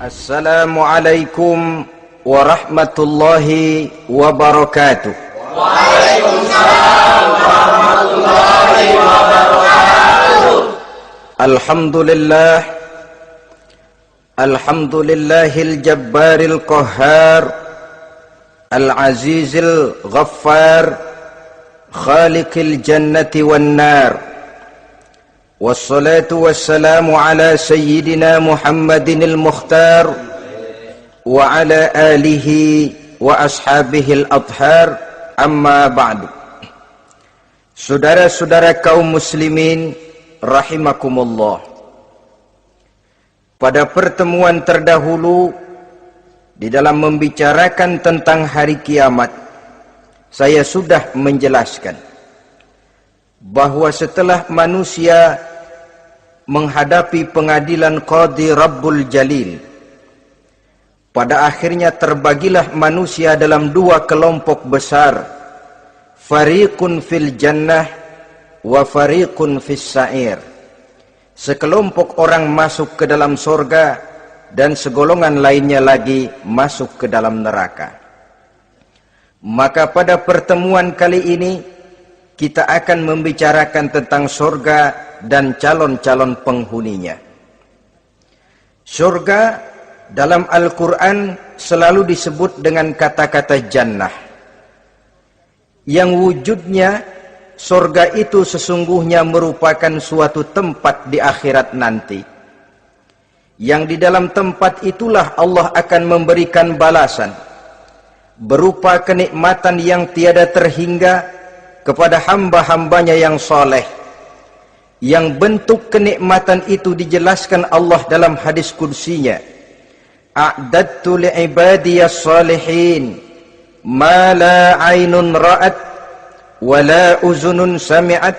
Assalamualaikum warahmatullahi wabarakatuh. Waalaikumsalam warahmatullahi wabarakatuh. Alhamdulillahil jabbaril qahhar, al-azizil ghaffar, khaliqil jannati wan nar. Wassalatu wassalamu ala sayyidina Muhammadinil Mukhtar wa ala alihi wa ashabihil adhar, amma ba'du. Saudara-saudara kaum muslimin rahimakumullah. Pada pertemuan terdahulu di dalam membicarakan tentang hari kiamat, saya sudah menjelaskan bahwa setelah manusia menghadapi pengadilan Qadhi Rabbul Jalil, pada akhirnya terbagilah manusia dalam dua kelompok besar, fariqun fil jannah wa fariqun fis sa'ir. Sekelompok orang masuk ke dalam surga dan segolongan lainnya lagi masuk ke dalam neraka. Maka pada pertemuan kali ini kita akan membicarakan tentang surga dan calon-calon penghuninya. Surga dalam Al-Quran selalu disebut dengan kata-kata jannah, yang wujudnya surga itu sesungguhnya merupakan suatu tempat di akhirat nanti, yang di dalam tempat itulah Allah akan memberikan balasan berupa kenikmatan yang tiada terhingga kepada hamba-hambanya yang soleh, yang bentuk kenikmatan itu dijelaskan Allah dalam hadis kursinya, a'dadtu li'ibadiyas salihin ma la aynun ra'at wa la uzunun sami'at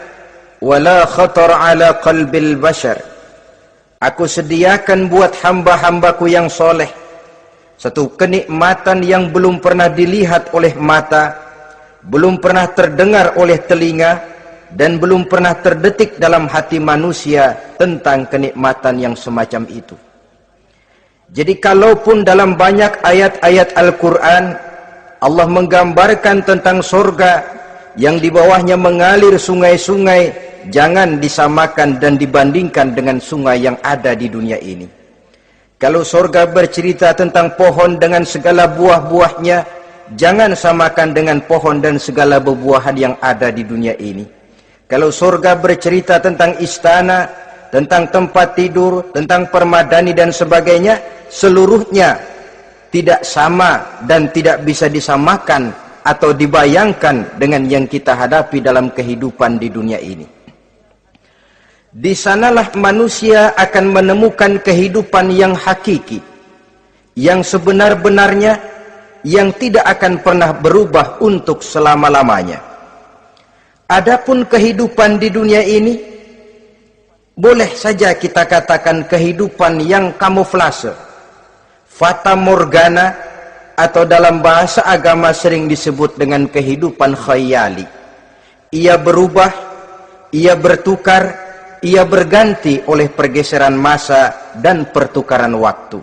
wa la khatar ala qalbil bashar. Aku sediakan buat hamba-hambaku yang soleh satu kenikmatan yang belum pernah dilihat oleh mata, belum pernah terdengar oleh telinga, dan belum pernah terdetik dalam hati manusia tentang kenikmatan yang semacam itu. Jadi kalaupun dalam banyak ayat-ayat Al-Quran Allah menggambarkan tentang surga yang di bawahnya mengalir sungai-sungai, jangan disamakan dan dibandingkan dengan sungai yang ada di dunia ini. Kalau surga bercerita tentang pohon dengan segala buah-buahnya, jangan samakan dengan pohon dan segala buah-buahan yang ada di dunia ini. Kalau surga bercerita tentang istana, tentang tempat tidur, tentang permadani dan sebagainya, seluruhnya tidak sama dan tidak bisa disamakan atau dibayangkan dengan yang kita hadapi dalam kehidupan di dunia ini. Di sanalah manusia akan menemukan kehidupan yang hakiki, yang sebenar-benarnya, yang tidak akan pernah berubah untuk selama-lamanya. Adapun kehidupan di dunia ini, boleh saja kita katakan kehidupan yang kamuflase, fata morgana, atau dalam bahasa agama sering disebut dengan kehidupan khayali. Ia berubah, ia bertukar, ia berganti oleh pergeseran masa dan pertukaran waktu.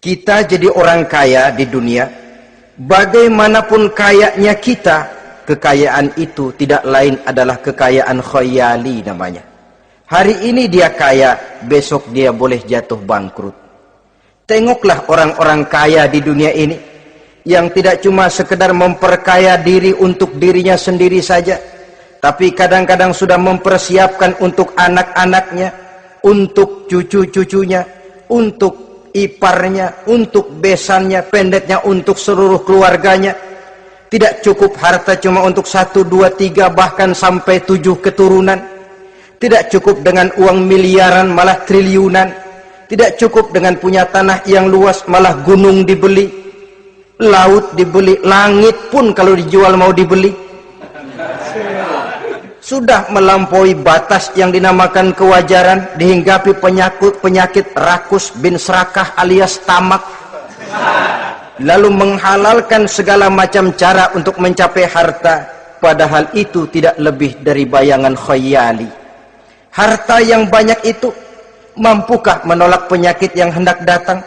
Kita jadi orang kaya di dunia, bagaimanapun kayanya kita, kekayaan itu tidak lain adalah kekayaan khayali namanya. Hari ini dia kaya, besok dia boleh jatuh bangkrut. Tengoklah orang-orang kaya di dunia ini, yang tidak cuma sekedar memperkaya diri untuk dirinya sendiri saja, tapi kadang-kadang sudah mempersiapkan untuk anak-anaknya, untuk cucu-cucunya, untuk iparnya, untuk besannya, pendeknya untuk seluruh keluarganya. Tidak cukup harta cuma untuk 1, 2, 3, bahkan sampai 7 keturunan. Tidak cukup dengan uang miliaran, malah triliunan. Tidak cukup dengan punya tanah yang luas, malah gunung dibeli, laut dibeli, langit pun kalau dijual mau dibeli. Sudah melampaui batas yang dinamakan kewajaran, dihinggapi penyakit rakus bin serakah alias tamak, lalu menghalalkan segala macam cara untuk mencapai harta, padahal itu tidak lebih dari bayangan khayali. Harta yang banyak itu mampukah menolak penyakit yang hendak datang?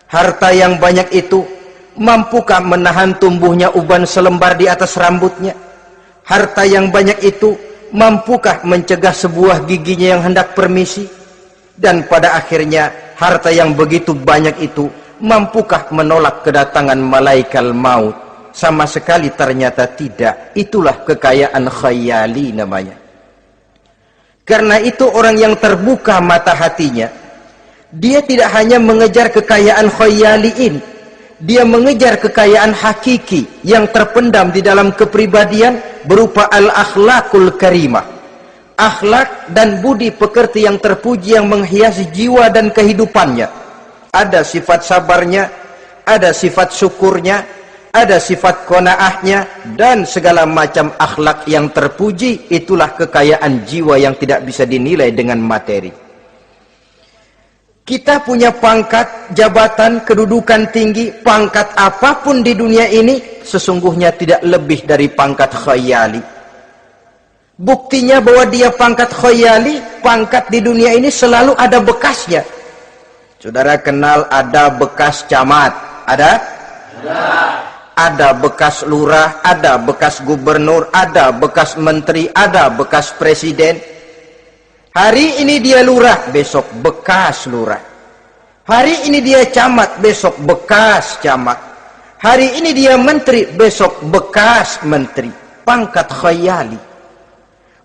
Harta yang banyak itu mampukah menahan tumbuhnya uban selembar di atas rambutnya? Harta yang banyak itu mampukah mencegah sebuah giginya yang hendak permisi? Dan pada akhirnya harta yang begitu banyak itu mampukah menolak kedatangan malaikat maut? Sama sekali ternyata tidak. Itulah kekayaan khayali namanya. Karena itu orang yang terbuka mata hatinya, dia tidak hanya mengejar kekayaan khayali ini, dia mengejar kekayaan hakiki yang terpendam di dalam kepribadian berupa al-akhlaqul karimah. Akhlak dan budi pekerti yang terpuji yang menghiasi jiwa dan kehidupannya. Ada sifat sabarnya, ada sifat syukurnya, ada sifat qanaahnya, dan segala macam akhlak yang terpuji. Itulah kekayaan jiwa yang tidak bisa dinilai dengan materi. Kita punya pangkat, jabatan, kedudukan tinggi, pangkat apapun di dunia ini sesungguhnya tidak lebih dari pangkat khayali. Buktinya bahwa dia pangkat khayali, pangkat di dunia ini selalu ada bekasnya. Saudara kenal ada bekas camat? Ada? Ada bekas lurah, ada bekas gubernur, ada bekas menteri, ada bekas presiden. Hari ini dia lurah, besok bekas lurah. Hari ini dia camat, besok bekas camat. Hari ini dia menteri, besok bekas menteri. Pangkat khayali.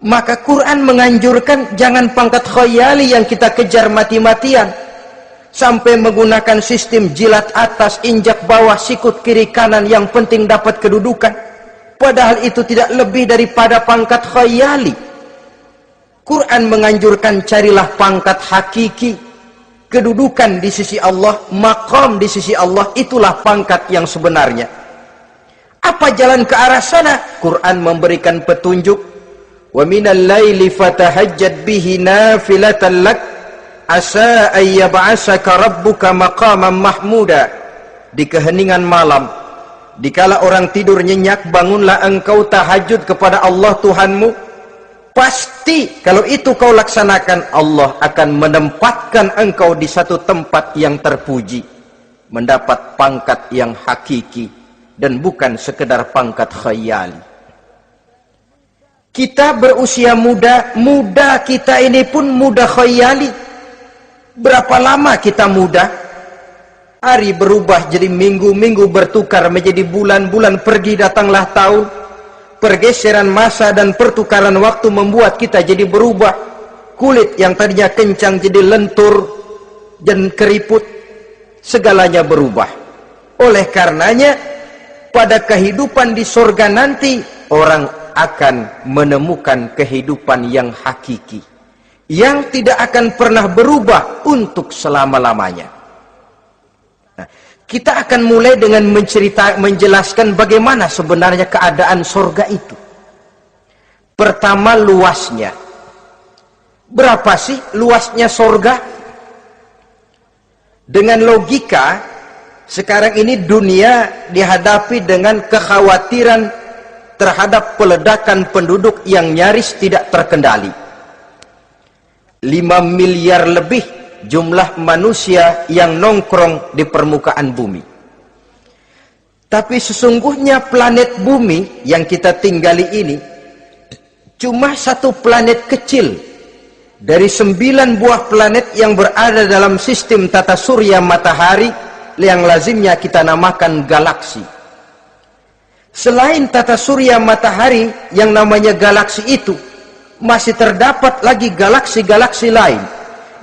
Maka Quran menganjurkan jangan pangkat khayali yang kita kejar mati-matian. Sampai menggunakan sistem jilat atas, injak bawah, sikut kiri kanan, yang penting dapat kedudukan. Padahal itu tidak lebih daripada pangkat khayali. Quran menganjurkan carilah pangkat hakiki. Kedudukan di sisi Allah, maqam di sisi Allah, itulah pangkat yang sebenarnya. Apa jalan ke arah sana? Quran memberikan petunjuk. Wa minal laili fatahajjad bihi nafilatan lak asa ayyab'asaka rabbuka maqaman mahmuda. Di keheningan malam, dikala orang tidur nyenyak, bangunlah engkau tahajud kepada Allah Tuhanmu. Pasti kalau itu kau laksanakan, Allah akan menempatkan engkau di satu tempat yang terpuji, mendapat pangkat yang hakiki dan bukan sekedar pangkat khayali. Kita berusia muda, muda kita ini pun muda khayali. Berapa lama kita muda? Hari berubah jadi minggu, minggu bertukar menjadi bulan, bulan pergi datanglah tahun. Pergeseran masa dan pertukaran waktu membuat kita jadi berubah. Kulit yang tadinya kencang jadi lentur dan keriput. Segalanya berubah. Oleh karenanya, pada kehidupan di surga nanti, orang akan menemukan kehidupan yang hakiki, yang tidak akan pernah berubah untuk selama-lamanya. Nah, kita akan mulai dengan menjelaskan bagaimana sebenarnya keadaan surga itu. Pertama, luasnya. Berapa sih luasnya surga? Dengan logika, sekarang ini dunia dihadapi dengan kekhawatiran terhadap peledakan penduduk yang nyaris tidak terkendali. 5 miliar lebih jumlah manusia yang nongkrong di permukaan bumi. Tapi sesungguhnya planet bumi yang kita tinggali ini cuma satu planet kecil dari 9 buah planet yang berada dalam sistem tata surya matahari yang lazimnya kita namakan galaksi. Selain tata surya matahari yang namanya galaksi itu, masih terdapat lagi galaksi-galaksi lain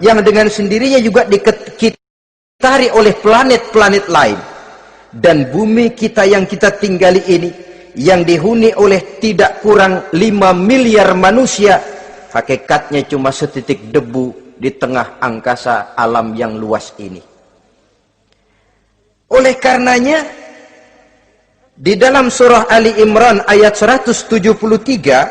yang dengan sendirinya juga dikitari oleh planet-planet lain. Dan bumi kita yang kita tinggali ini, yang dihuni oleh tidak kurang 5 miliar manusia, hakikatnya cuma setitik debu di tengah angkasa alam yang luas ini. Oleh karenanya, di dalam surah Ali Imran ayat 173,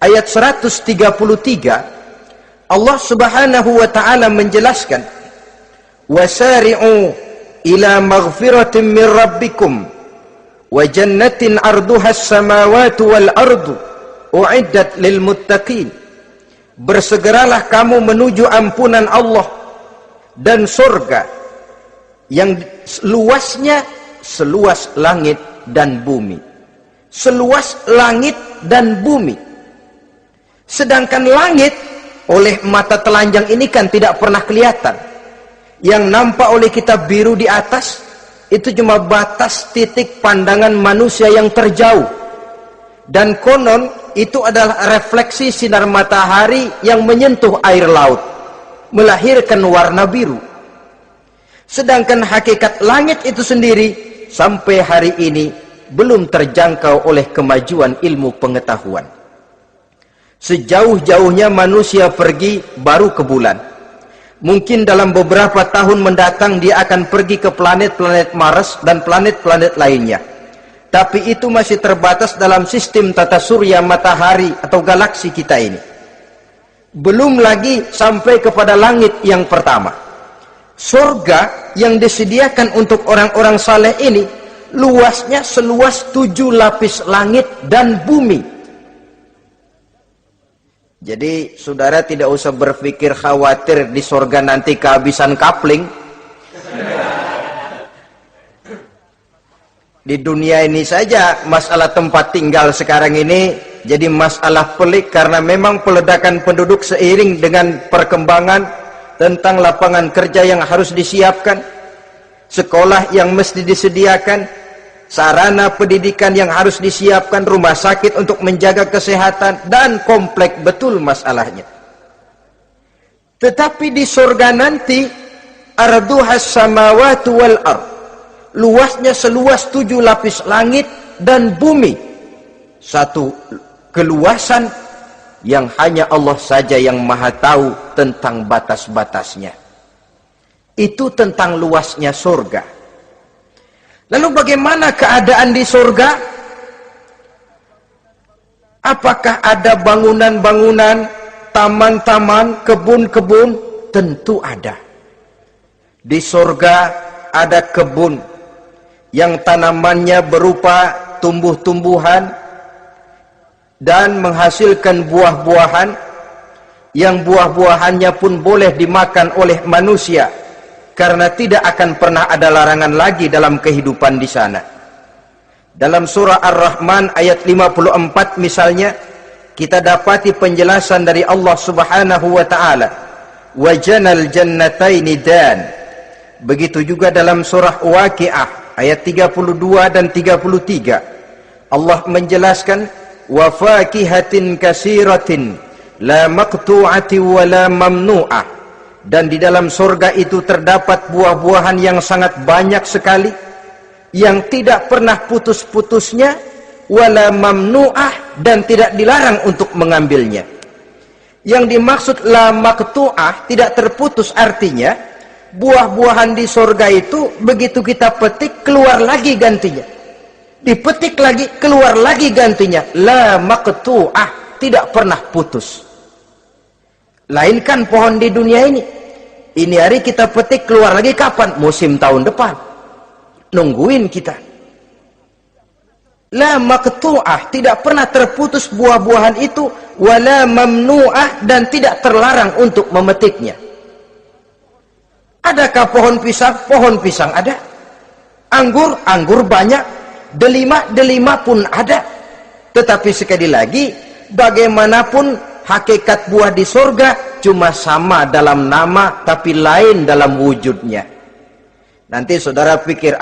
ayat 133, Allah Subhanahu wa taala menjelaskan, "Wasari'u ila maghfiratin min rabbikum wa jannatin 'arduha as-samawati wal ardu u'iddat lil muttaqin." bersegeralah kamu menuju ampunan Allah dan surga yang luasnya seluas langit dan bumi. Seluas langit dan bumi. Sedangkan langit oleh mata telanjang ini kan tidak pernah kelihatan. Yang nampak oleh kita biru di atas itu cuma batas titik pandangan manusia yang terjauh. Dan konon itu adalah refleksi sinar matahari yang menyentuh air laut, melahirkan warna biru. Sedangkan hakikat langit itu sendiri sampai hari ini belum terjangkau oleh kemajuan ilmu pengetahuan. Sejauh-jauhnya manusia pergi baru ke bulan. Mungkin dalam beberapa tahun mendatang dia akan pergi ke planet-planet Mars dan planet-planet lainnya. Tapi itu masih terbatas dalam sistem tata surya matahari atau galaksi kita ini. Belum lagi sampai kepada langit yang pertama. Surga yang disediakan untuk orang-orang saleh ini luasnya seluas 7 lapis langit dan bumi. Jadi saudara tidak usah berpikir khawatir di surga nanti kehabisan kapling. Di dunia ini saja masalah tempat tinggal sekarang ini jadi masalah pelik karena memang peledakan penduduk seiring dengan perkembangan tentang lapangan kerja yang harus disiapkan, sekolah yang mesti disediakan, sarana pendidikan yang harus disiapkan, rumah sakit untuk menjaga kesehatan, dan kompleks betul masalahnya. Tetapi di surga nanti arduhas samawati wal ard, luasnya seluas 7 lapis langit dan bumi. Satu keluasan yang hanya Allah saja yang maha tahu tentang batas-batasnya. Itu tentang luasnya surga. Lalu bagaimana keadaan di surga? Apakah ada bangunan-bangunan, taman-taman, kebun-kebun? Tentu ada. Di surga ada kebun yang tanamannya berupa tumbuh-tumbuhan dan menghasilkan buah-buahan yang buah-buahannya pun boleh dimakan oleh manusia karena tidak akan pernah ada larangan lagi dalam kehidupan di sana. Dalam surah Ar-Rahman ayat 54 misalnya kita dapati penjelasan dari Allah Subhanahu wa taala, "Wajanal jannataini dan." Begitu juga dalam surah Waqiah ayat 32 dan 33 Allah menjelaskan, "Wa fakihatin kasiratin la maqtu'ati wa la mamnu'ah." Dan di dalam surga itu terdapat buah-buahan yang sangat banyak sekali, yang tidak pernah putus-putusnya, wala mamnu'ah, dan tidak dilarang untuk mengambilnya. Yang dimaksud la maqtu'ah, tidak terputus, artinya buah-buahan di surga itu begitu kita petik keluar lagi gantinya, dipetik lagi keluar lagi gantinya. La maqtu'ah, tidak pernah putus. Lainkan pohon di dunia ini hari kita petik keluar lagi kapan? Musim tahun depan, nungguin kita. La maqtu'ah, tidak pernah terputus buah-buahan itu, wala mamnu'ah, dan tidak terlarang untuk memetiknya. Adakah pohon pisang? Pohon pisang ada. Anggur? Anggur banyak. Delima pun ada. Tetapi sekali lagi, bagaimanapun hakikat buah di surga cuma sama dalam nama tapi lain dalam wujudnya. Nanti saudara pikir,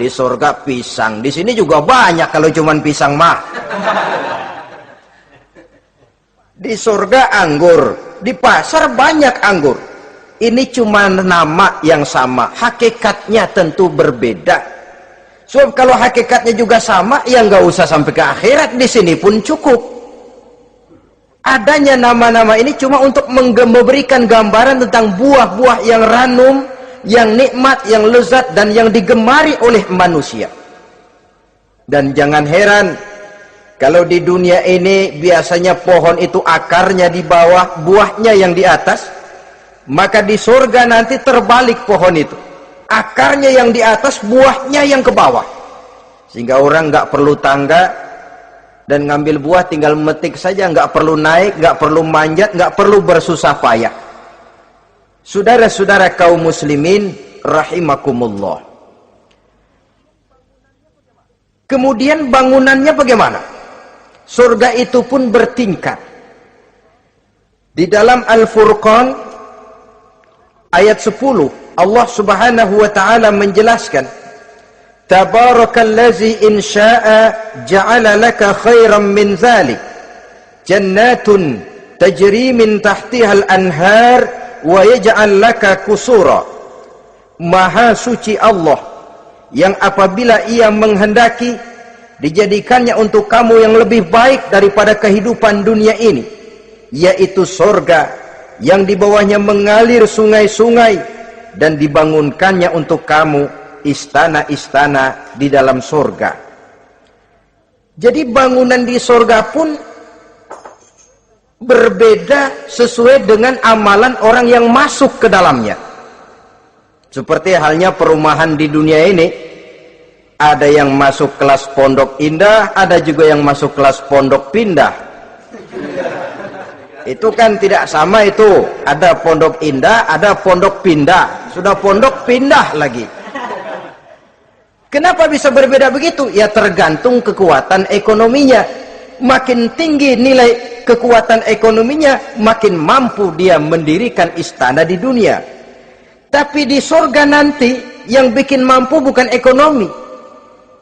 di surga pisang, di sini juga banyak kalau cuman pisang mah. Di surga anggur, di pasar banyak anggur. Ini cuma nama yang sama, hakikatnya tentu berbeda. Sebab kalau hakikatnya juga sama, ya nggak usah sampai ke akhirat, di sini pun cukup. Adanya nama-nama ini cuma untuk memberikan gambaran tentang buah-buah yang ranum, yang nikmat, yang lezat, dan yang digemari oleh manusia. Dan jangan heran kalau di dunia ini biasanya pohon itu akarnya di bawah, buahnya yang di atas. Maka di surga nanti terbalik pohon itu, akarnya yang di atas, buahnya yang ke bawah, sehingga orang nggak perlu tangga Dan ngambil buah tinggal metik saja, nggak perlu naik, nggak perlu manjat, nggak perlu bersusah payah. Saudara-saudara kaum muslimin rahimakumullah. Kemudian bangunannya bagaimana? Surga itu pun bertingkat. Di dalam Al-Furqan ayat 10 Allah Subhanahu wa taala menjelaskan, Tabarakallazi in syaa'a ja'ala laka khairan min dzalik jannatun tajri min tahtiha al-anhar wa yaj'al laka qusura. Maha suci Allah yang apabila ia menghendaki dijadikannya untuk kamu yang lebih baik daripada kehidupan dunia ini, yaitu surga yang di bawahnya mengalir sungai-sungai, dan dibangunkannya untuk kamu istana-istana di dalam surga. Jadi bangunan di surga pun berbeda sesuai dengan amalan orang yang masuk ke dalamnya. Seperti halnya perumahan di dunia ini, ada yang masuk kelas pondok indah, ada juga yang masuk kelas pondok pindah. Itu kan tidak sama itu. Ada pondok indah, ada pondok pindah. Sudah pondok pindah lagi. Kenapa bisa berbeda begitu? Ya tergantung kekuatan ekonominya. Makin tinggi nilai kekuatan ekonominya, makin mampu dia mendirikan istana di dunia. Tapi di surga nanti, yang bikin mampu bukan ekonomi.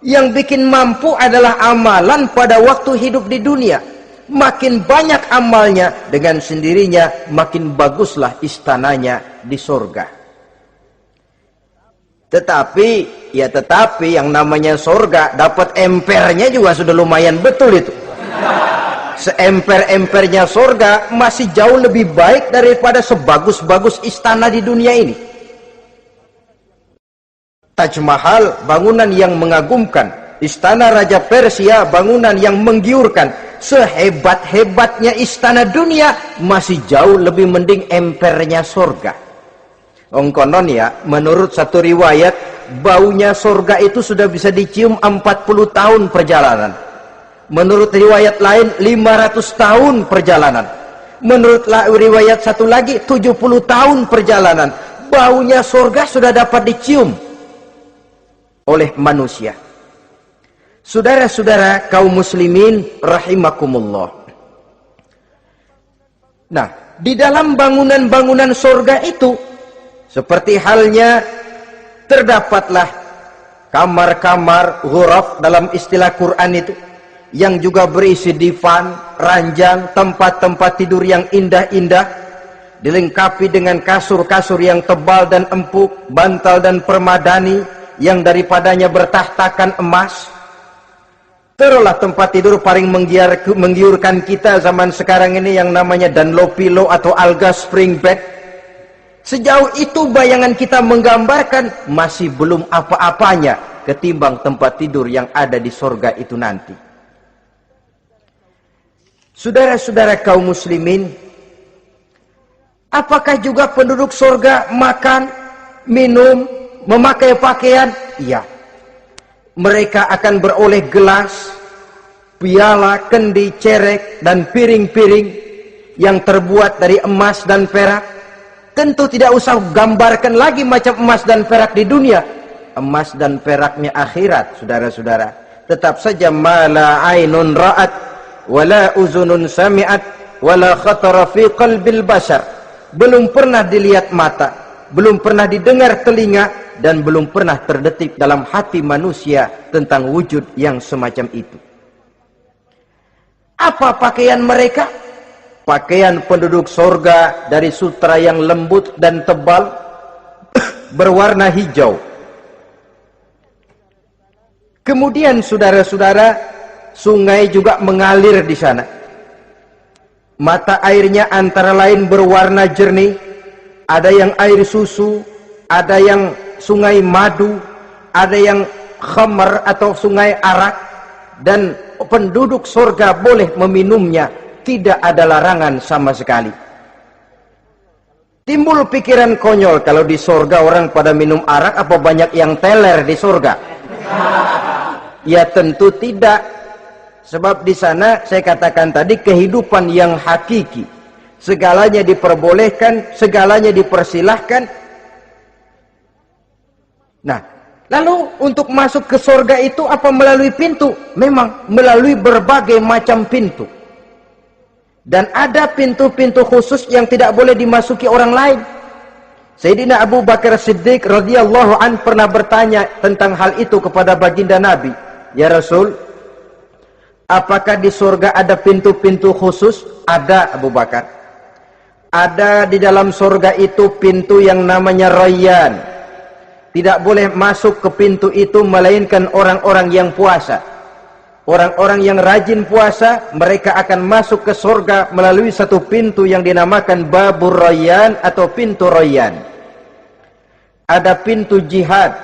Yang bikin mampu adalah amalan pada waktu hidup di dunia. Makin banyak amalnya, dengan sendirinya makin baguslah istananya di surga. Tetapi yang namanya surga, dapat empernya juga sudah lumayan betul itu. Seemper-empernya surga masih jauh lebih baik daripada sebagus-bagus istana di dunia ini. Taj Mahal, bangunan yang mengagumkan. Istana Raja Persia, bangunan yang menggiurkan. Sehebat-hebatnya istana dunia, masih jauh lebih mending empernya surga. Konon ya, menurut satu riwayat, baunya surga itu sudah bisa dicium 40 tahun perjalanan. Menurut riwayat lain 500 tahun perjalanan. Menurut riwayat satu lagi 70 tahun perjalanan. Baunya surga sudah dapat dicium oleh manusia. Saudara-saudara kaum muslimin rahimakumullah. Nah, di dalam bangunan-bangunan surga itu, seperti halnya terdapatlah kamar-kamar ghuraf dalam istilah Quran itu, yang juga berisi divan, ranjang, tempat-tempat tidur yang indah-indah, dilengkapi dengan kasur-kasur yang tebal dan empuk, bantal dan permadani yang daripadanya bertahtakan emas. Terulah tempat tidur paling menggiurkan kita zaman sekarang ini yang namanya Dunlopillow atau Alga Spring Bed. Sejauh itu bayangan kita menggambarkan masih belum apa-apanya ketimbang tempat tidur yang ada di surga itu nanti. Saudara-saudara kaum muslimin, apakah juga penduduk surga makan, minum, memakai pakaian? Iya. Mereka akan beroleh gelas, piala, kendi, cerek, dan piring-piring yang terbuat dari emas dan perak. Tentu tidak usah gambarkan lagi macam emas dan perak di dunia. Emas dan peraknya akhirat, saudara-saudara. Tetap saja mala ainun ra'at, wala uzunun sami'at, wala khatara fi qalbil bashar. Belum pernah dilihat mata, belum pernah didengar telinga, dan belum pernah terdetik dalam hati manusia tentang wujud yang semacam itu. Apa pakaian mereka? Pakaian penduduk surga dari sutra yang lembut dan tebal, berwarna hijau. Kemudian saudara-saudara, sungai juga mengalir di sana. Mata airnya antara lain berwarna jernih, ada yang air susu, ada yang sungai madu, ada yang khamar atau sungai arak, dan penduduk surga boleh meminumnya, tidak ada larangan sama sekali. Timbul pikiran konyol, kalau di surga orang pada minum arak, apa banyak yang teler di surga? Ya tentu tidak. Sebab di sana saya katakan tadi kehidupan yang hakiki. Segalanya diperbolehkan, segalanya dipersilahkan. Nah, lalu untuk masuk ke surga itu apa melalui pintu? Memang melalui berbagai macam pintu. Dan ada pintu-pintu khusus yang tidak boleh dimasuki orang lain. Sayyidina Abu Bakar Siddiq radhiyallahu an pernah bertanya tentang hal itu kepada baginda Nabi. Ya Rasul, apakah di surga ada pintu-pintu khusus? Ada, Abu Bakar. Ada di dalam surga itu pintu yang namanya Rayyan. Tidak boleh masuk ke pintu itu melainkan orang-orang yang puasa. Orang-orang yang rajin puasa, mereka akan masuk ke surga melalui satu pintu yang dinamakan Babur Rayyan atau pintu Rayyan. Ada pintu jihad,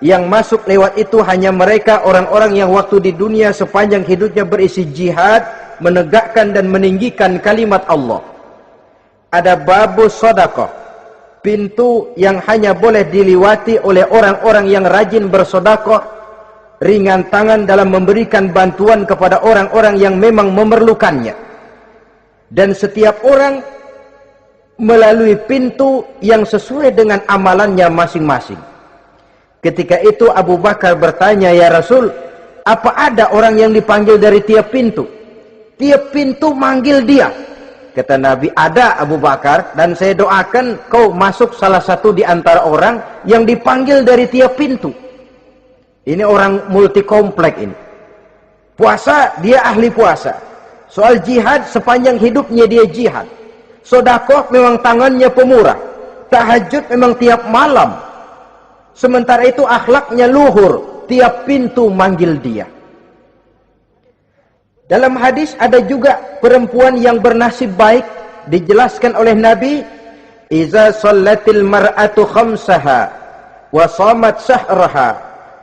yang masuk lewat itu hanya mereka orang-orang yang waktu di dunia sepanjang hidupnya berisi jihad, menegakkan dan meninggikan kalimat Allah. Ada Babus Shadaqah, pintu yang hanya boleh diliwati oleh orang-orang yang rajin bersedekah, ringan tangan dalam memberikan bantuan kepada orang-orang yang memang memerlukannya. Dan setiap orang melalui pintu yang sesuai dengan amalannya masing-masing. Ketika itu Abu Bakar bertanya, ya Rasul, apa ada orang yang dipanggil dari tiap pintu? Tiap pintu manggil dia. Kata Nabi, ada Abu Bakar, dan saya doakan kau masuk salah satu di antara orang yang dipanggil dari tiap pintu. Ini orang multi komplek ini. Puasa, dia ahli puasa. Soal jihad, sepanjang hidupnya dia jihad. Sedekah memang tangannya pemurah. Tahajud memang tiap malam. Sementara itu akhlaknya luhur, tiap pintu manggil dia. Dalam hadis ada juga perempuan yang bernasib baik, dijelaskan oleh Nabi, iza sallatil mar'atu khamsaha wa shamat shahraha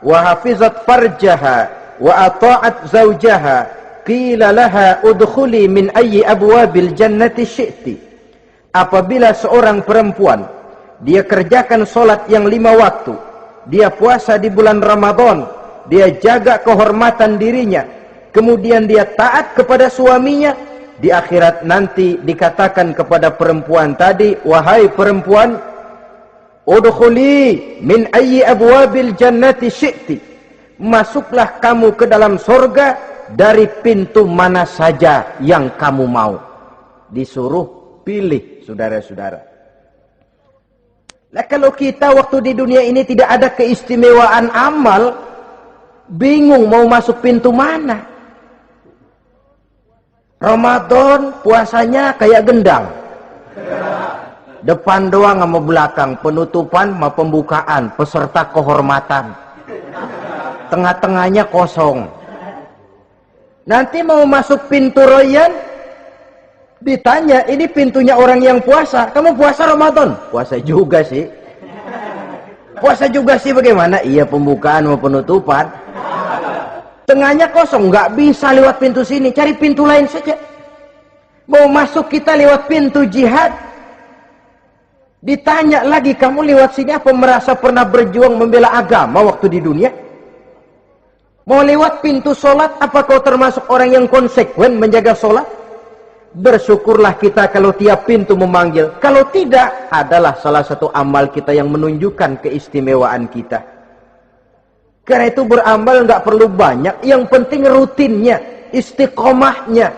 wa hafizat farjaha wa ata'at zawjaha qila laha udkhuli min ayyi abwabil jannati syi'ti. Apabila seorang perempuan dia kerjakan solat yang 5 waktu, dia puasa di bulan Ramadan, dia jaga kehormatan dirinya, kemudian dia taat kepada suaminya, di akhirat nanti dikatakan kepada perempuan tadi, wahai perempuan, udkhuli min ayyi abwabil jannati syi'ti, masuklah kamu ke dalam surga dari pintu mana saja yang kamu mau. Disuruh pilih, saudara-saudara. Nah, kalau kita waktu di dunia ini tidak ada keistimewaan amal, bingung mau masuk pintu mana. Ramadan puasanya kayak gendang. Depan doang sama belakang, penutupan sama pembukaan, peserta kehormatan. Tengah-tengahnya kosong. Nanti mau masuk pintu Rayyan, ditanya, ini pintunya orang yang puasa. Kamu puasa Ramadan? Puasa juga sih. Puasa juga sih bagaimana? Iya, pembukaan mau penutupan. Tengahnya kosong, nggak bisa lewat pintu sini. Cari pintu lain saja. Mau masuk kita lewat pintu jihad. Ditanya lagi, kamu lewat sini apa merasa pernah berjuang membela agama waktu di dunia? Mau lewat pintu sholat, apa kau termasuk orang yang konsekuen menjaga sholat? Bersyukurlah kita kalau tiap pintu memanggil. Kalau tidak, adalah salah satu amal kita yang menunjukkan keistimewaan kita. Karena itu beramal nggak perlu banyak, yang penting rutinnya, istiqomahnya.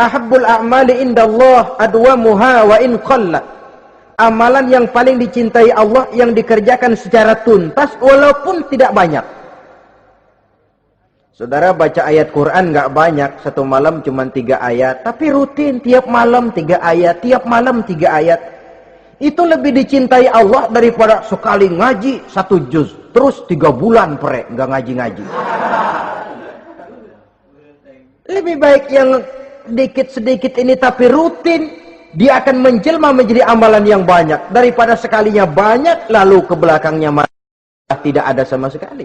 Ahabbul a'mali indallah adwamuha wa in qalla. Amalan yang paling dicintai Allah yang dikerjakan secara tuntas walaupun tidak banyak. Saudara baca ayat Quran nggak banyak, satu malam cuma 3 ayat, tapi rutin tiap malam 3 ayat, tiap malam 3 ayat. Itu lebih dicintai Allah daripada sekali ngaji 1 juz, terus 3 bulan nggak ngaji-ngaji. Lebih baik yang sedikit-sedikit ini tapi rutin, dia akan menjelma menjadi amalan yang banyak daripada sekalinya banyak lalu ke belakangnya malah tidak ada sama sekali.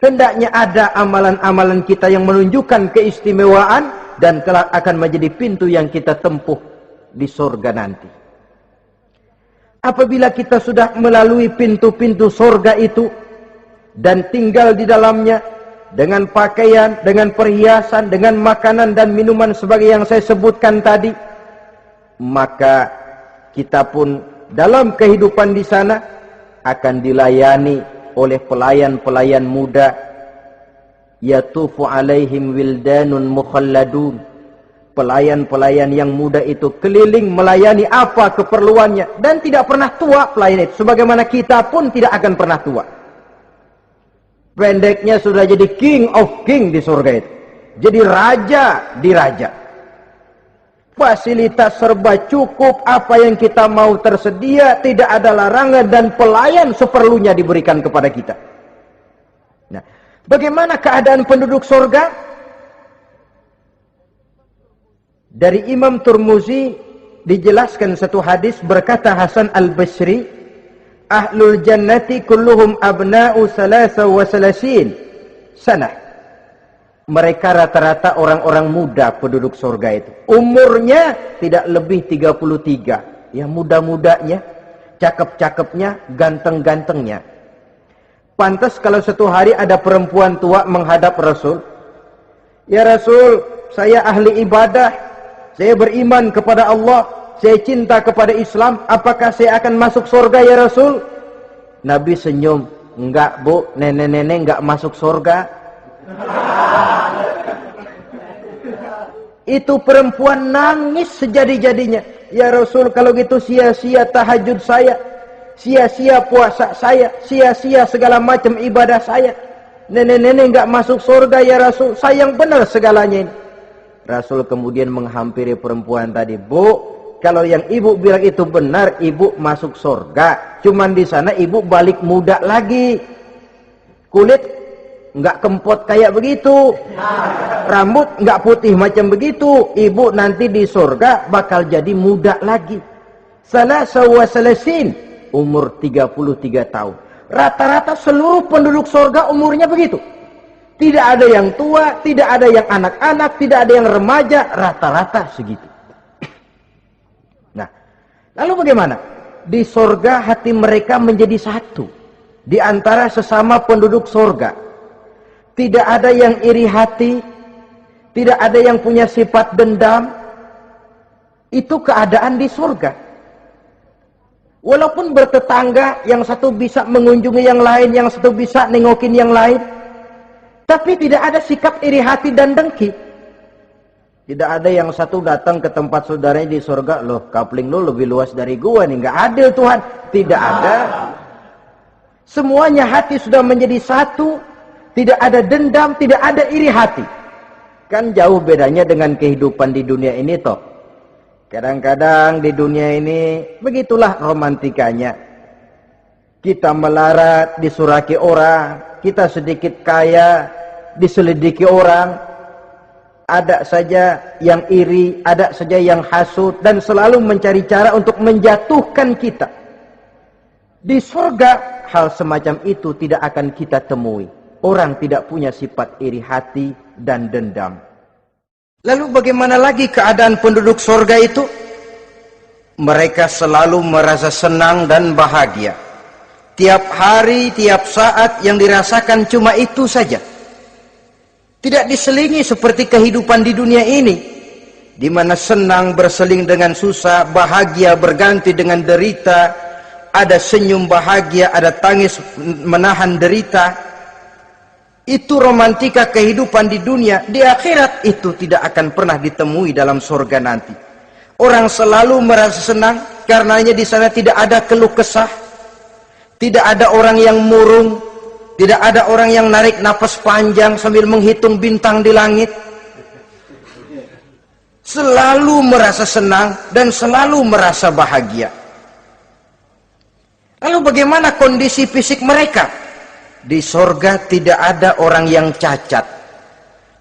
Hendaknya ada amalan-amalan kita yang menunjukkan keistimewaan dan kelak akan menjadi pintu yang kita tempuh di surga nanti. Apabila kita sudah melalui pintu-pintu surga itu dan tinggal di dalamnya, dengan pakaian, dengan perhiasan, dengan makanan dan minuman sebagai yang saya sebutkan tadi, maka kita pun dalam kehidupan di sana akan dilayani oleh pelayan-pelayan muda. Yatufu alaihim wildanun mukhalladun. Pelayan-pelayan yang muda itu keliling melayani apa keperluannya, dan tidak pernah tua pelayan itu, sebagaimana kita pun tidak akan pernah tua. Pendeknya sudah jadi king of king di surga itu, jadi raja di raja. Fasilitas serba cukup, apa yang kita mau tersedia, tidak ada larangan, dan pelayan seperlunya diberikan kepada kita. Nah, bagaimana keadaan penduduk surga? Dari Imam Turmuzi dijelaskan satu hadis, berkata Hasan al-Basri, ahlul jannati kulluhum abna'u salasa wa salasin sanah. Mereka rata-rata orang-orang muda penduduk surga itu. Umurnya tidak lebih 33. Ya, muda-mudanya, cakep-cakepnya, ganteng-gantengnya. Pantas kalau satu hari ada perempuan tua menghadap Rasul. Ya Rasul, saya ahli ibadah, saya beriman kepada Allah, saya cinta kepada Islam, apakah saya akan masuk surga ya Rasul? Nabi senyum, enggak bu, nenek-nenek enggak masuk surga. Itu perempuan nangis sejadi-jadinya. Ya Rasul, kalau gitu sia-sia tahajud saya, sia-sia puasa saya, sia-sia segala macam ibadah saya. Nenek-nenek enggak masuk surga ya Rasul, sayang benar segalanya ini. Rasul kemudian menghampiri perempuan tadi, bu, kalau yang ibu bilang itu benar, ibu masuk surga. Cuman di sana ibu balik muda lagi. Kulit nggak kempot kayak begitu, rambut nggak putih macam begitu. Ibu nanti di surga bakal jadi muda lagi. Salasa wa salasin, umur 33 tahun. Rata-rata seluruh penduduk surga umurnya begitu. Tidak ada yang tua, tidak ada yang anak-anak, tidak ada yang remaja, rata-rata segitu. Nah, lalu bagaimana? Di surga hati mereka menjadi satu di antara sesama penduduk surga. Tidak ada yang iri hati, tidak ada yang punya sifat dendam. Itu keadaan di surga. Walaupun bertetangga, yang satu bisa mengunjungi yang lain, yang satu bisa nengokin yang lain, tapi tidak ada sikap iri hati dan dengki. Tidak ada yang satu datang ke tempat saudaranya di surga, loh kapling lu lebih luas dari gua nih, nggak adil Tuhan. Tidak ada. Semuanya hati sudah menjadi satu, tidak ada dendam, tidak ada iri hati. Kan jauh bedanya dengan kehidupan di dunia ini toh. Kadang-kadang di dunia ini begitulah romantikanya. Kita melarat, disuraki orang, kita sedikit kaya, diselidiki orang. Ada saja yang iri, ada saja yang hasut, dan selalu mencari cara untuk menjatuhkan kita. Di surga, hal semacam itu tidak akan kita temui. Orang tidak punya sifat iri hati dan dendam. Lalu bagaimana lagi keadaan penduduk surga itu? Mereka selalu merasa senang dan bahagia. Tiap hari, tiap saat yang dirasakan cuma itu saja. Tidak diselingi seperti kehidupan di dunia ini, di mana senang berseling dengan susah, bahagia berganti dengan derita, ada senyum bahagia, ada tangis menahan derita. Itu romantika kehidupan di dunia. Di akhirat itu tidak akan pernah ditemui dalam surga nanti. Orang selalu merasa senang karenanya di sana tidak ada keluh kesah, tidak ada orang yang murung, tidak ada orang yang narik napas panjang sambil menghitung bintang di langit. Selalu merasa senang dan selalu merasa bahagia. Lalu bagaimana kondisi fisik mereka? Di surga tidak ada orang yang cacat.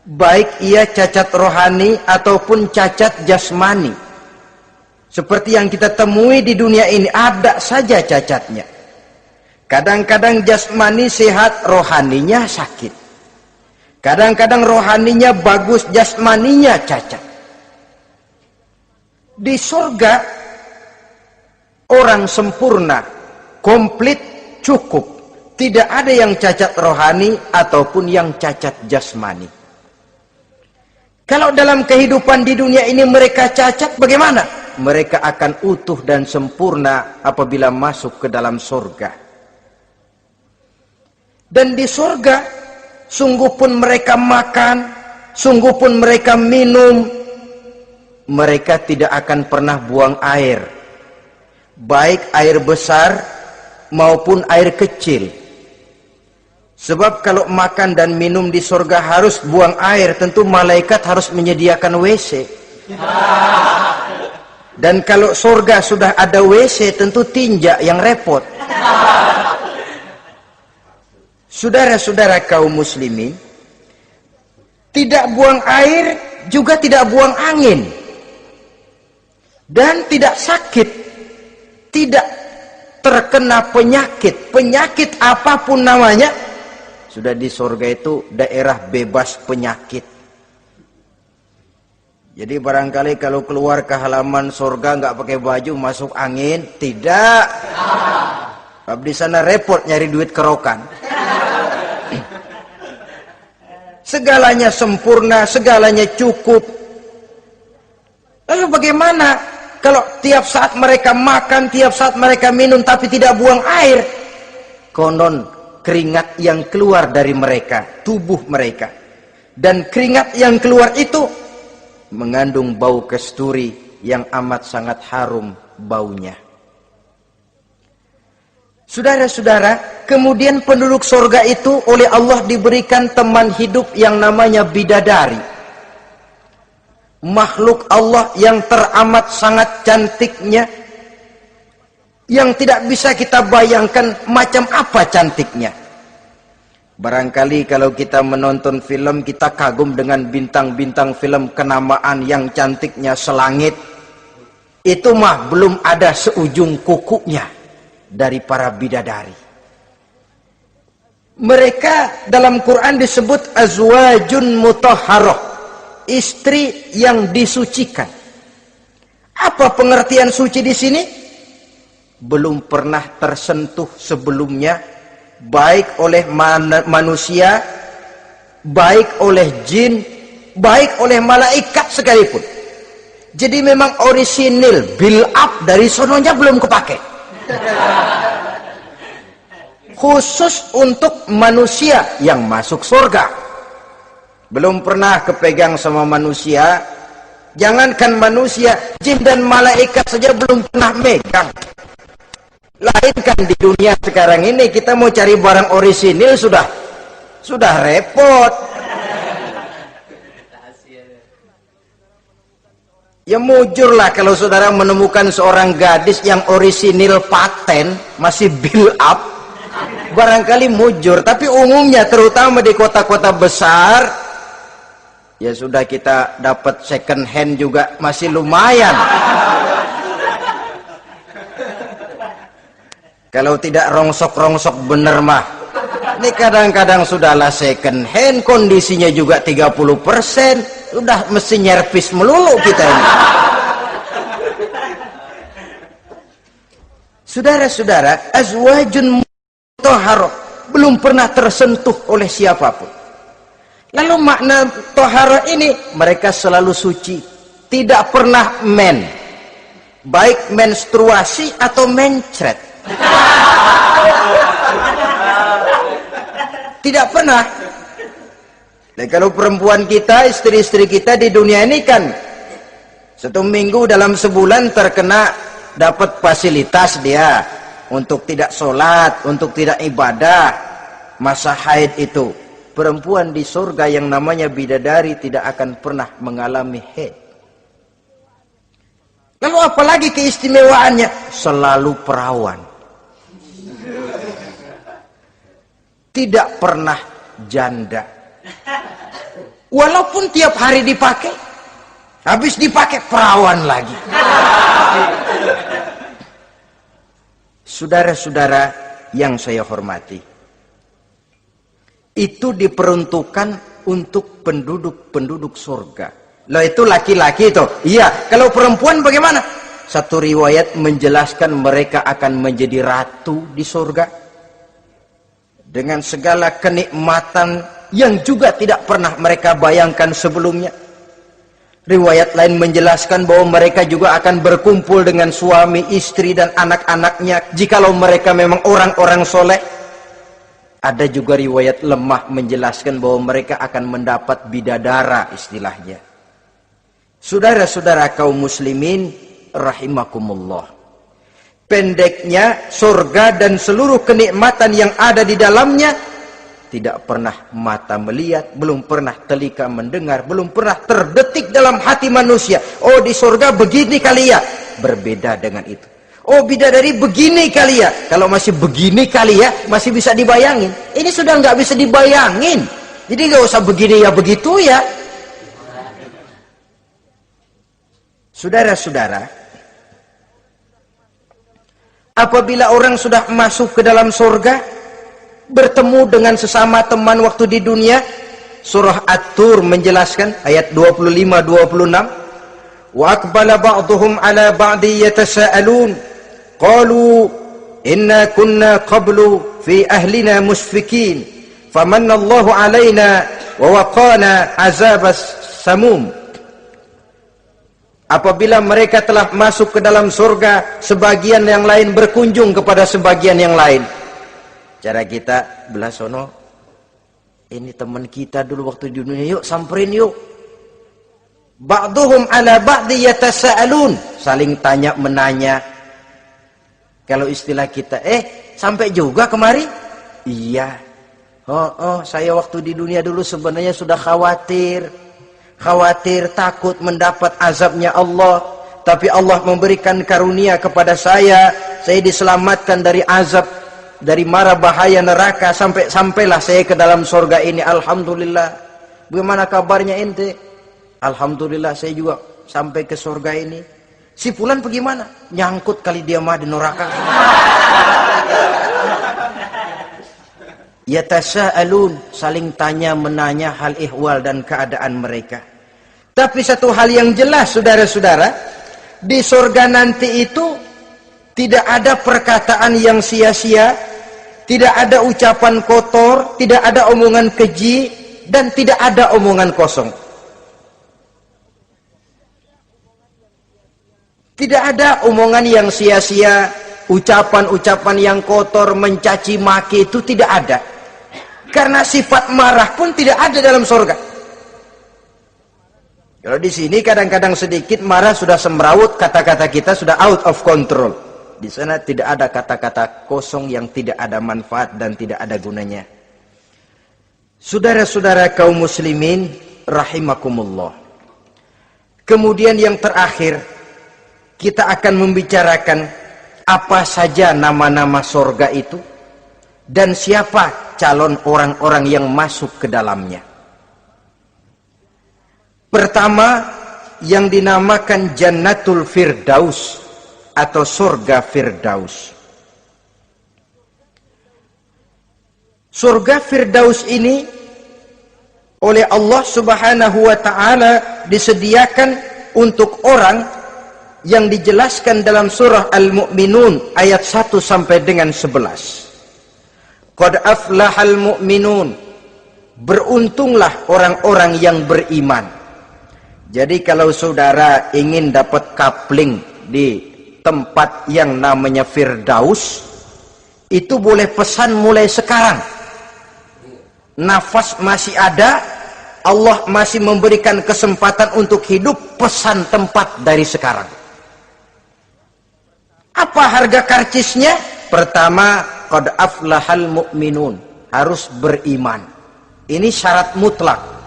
Baik ia cacat rohani ataupun cacat jasmani. Seperti yang kita temui di dunia ini, ada saja cacatnya. Kadang-kadang jasmani sehat, rohaninya sakit. Kadang-kadang rohaninya bagus, jasmaninya cacat. Di surga, orang sempurna, komplit, cukup. Tidak ada yang cacat rohani ataupun yang cacat jasmani. Kalau dalam kehidupan di dunia ini mereka cacat, bagaimana? Mereka akan utuh dan sempurna apabila masuk ke dalam surga. Dan di surga, sungguh pun mereka makan, sungguh pun mereka minum, mereka tidak akan pernah buang air. Baik air besar maupun air kecil. Sebab kalau makan dan minum di surga harus buang air, tentu malaikat harus menyediakan WC. Dan kalau surga sudah ada WC, tentu tinja yang repot. Saudara-saudara kaum muslimin, tidak buang air juga tidak buang angin. Dan tidak sakit, tidak terkena penyakit. Penyakit apapun namanya, sudah di surga itu daerah bebas penyakit. Jadi barangkali kalau keluar ke halaman surga nggak pakai baju masuk angin, tidak. Di sana repot nyari duit kerokan. Segalanya sempurna, segalanya cukup. Lalu bagaimana kalau tiap saat mereka makan, tiap saat mereka minum tapi tidak buang air? Konon keringat yang keluar dari mereka, tubuh mereka. Dan keringat yang keluar itu mengandung bau kasturi yang amat sangat harum baunya. Saudara-saudara, kemudian penduduk surga itu oleh Allah diberikan teman hidup yang namanya bidadari. Makhluk Allah yang teramat sangat cantiknya, yang tidak bisa kita bayangkan macam apa cantiknya. Barangkali kalau kita menonton film, kita kagum dengan bintang-bintang film kenamaan yang cantiknya selangit. Itu mah belum ada seujung kukunya dari para bidadari. Mereka dalam Quran disebut azwajun mutahharah, istri yang disucikan. Apa pengertian suci di sini? Belum pernah tersentuh sebelumnya, baik oleh manusia, baik oleh jin, baik oleh malaikat sekalipun. Jadi memang orisinil, build up dari sononya belum kepake. Khusus untuk manusia yang masuk surga. Belum pernah kepegang sama manusia. Jangankan manusia, jin dan malaikat saja belum pernah megang. Lain kan di dunia sekarang ini, kita mau cari barang orisinil sudah repot. Ya mujurlah kalau saudara menemukan seorang gadis yang orisinil paten, masih build up, barangkali mujur. Tapi umumnya terutama di kota-kota besar, ya sudah kita dapat second hand juga masih lumayan. Kalau tidak rongsok-rongsok bener mah, ini kadang-kadang sudahlah second hand, kondisinya juga 30%, udah mesti nyervis melulu kita ini. Saudara-saudara, azwajun mutahharah, belum pernah tersentuh oleh siapapun. Lalu makna tohara ini, mereka selalu suci, tidak pernah baik menstruasi atau mencret. Tidak pernah. Dan kalau perempuan kita, istri-istri kita di dunia ini kan 1 minggu dalam sebulan terkena dapat fasilitas dia untuk tidak sholat, untuk tidak ibadah, masa haid itu. Perempuan di surga yang namanya bidadari tidak akan pernah mengalami haid. Lalu apalagi keistimewaannya? Selalu perawan. Tidak pernah janda. Walaupun tiap hari dipakai, habis dipakai perawan lagi. Saudara-saudara yang saya hormati, itu diperuntukkan untuk penduduk-penduduk surga. Lah itu laki-laki itu. Iya, kalau perempuan bagaimana? Satu riwayat menjelaskan mereka akan menjadi ratu di surga. dengan segala kenikmatan yang juga tidak pernah mereka bayangkan sebelumnya. Riwayat lain menjelaskan bahwa mereka juga akan berkumpul dengan suami, istri, dan anak-anaknya jikalau mereka memang orang-orang soleh. Ada juga riwayat lemah menjelaskan bahwa mereka akan mendapat bidadara istilahnya. Saudara-saudara kaum muslimin rahimakumullah. Pendeknya, surga dan seluruh kenikmatan yang ada di dalamnya tidak pernah mata melihat, belum pernah telinga mendengar, belum pernah terdetik dalam hati manusia. Oh, di surga begini kali ya. Berbeda dengan itu. Oh, bidadari begini kali ya. Kalau masih begini kali ya, masih bisa dibayangin. Ini sudah nggak bisa dibayangin. Jadi nggak usah begini ya begitu ya. Saudara-saudara, apabila orang sudah masuk ke dalam surga, bertemu dengan sesama teman waktu di dunia, surah At-Tur menjelaskan ayat 25-26, wa aqbala ba'dhum ala ba'di yatasaalun qalu inna kunna qablu fi ahlina musfikin famanna Allahu alaina wa waqana azabas samum. Apabila mereka telah masuk ke dalam surga, sebagian yang lain berkunjung kepada sebagian yang lain. Cara kita belah sono, ini teman kita dulu waktu di dunia, yuk samperin yuk. Ba'duhum ala ba'di yatasaalun, saling tanya menanya. Kalau istilah kita, sampai juga kemari? Iya. Saya waktu di dunia dulu sebenarnya sudah khawatir takut mendapat azabnya Allah, tapi Allah memberikan karunia kepada saya diselamatkan dari azab, dari mara bahaya neraka, sampailah saya ke dalam surga ini. Alhamdulillah. Bagaimana kabarnya ente? Alhamdulillah saya juga sampai ke surga ini. Si fulan bagaimana? Nyangkut kali dia mah di neraka. Yatasaalun, saling tanya menanya hal ihwal dan keadaan mereka. Tapi satu hal yang jelas saudara-saudara, di surga nanti itu tidak ada perkataan yang sia-sia, tidak ada ucapan kotor, tidak ada omongan keji, dan tidak ada omongan kosong. Tidak ada omongan yang sia-sia, ucapan-ucapan yang kotor, mencaci maki, itu tidak ada. Karena sifat marah pun tidak ada dalam surga. Kalau di sini kadang-kadang sedikit marah sudah semrawut, kata-kata kita sudah out of control. Di sana tidak ada kata-kata kosong yang tidak ada manfaat dan tidak ada gunanya. Saudara-saudara kaum muslimin rahimakumullah. Kemudian yang terakhir, kita akan membicarakan apa saja nama-nama surga itu dan siapa calon orang-orang yang masuk ke dalamnya. Pertama, yang dinamakan Jannatul Firdaus atau surga Firdaus. Surga Firdaus ini oleh Allah Subhanahu wa taala disediakan untuk orang yang dijelaskan dalam surah Al-Mu'minun ayat 1 sampai dengan 11. Qad aflahal mu'minun, beruntunglah orang-orang yang beriman. Jadi kalau saudara ingin dapat kapling di tempat yang namanya Firdaus, itu boleh pesan mulai sekarang. Nafas masih ada, Allah masih memberikan kesempatan untuk hidup, pesan tempat dari sekarang. Apa harga karcisnya? Pertama, qad aflahal mu'minun, harus beriman. Ini syarat mutlak.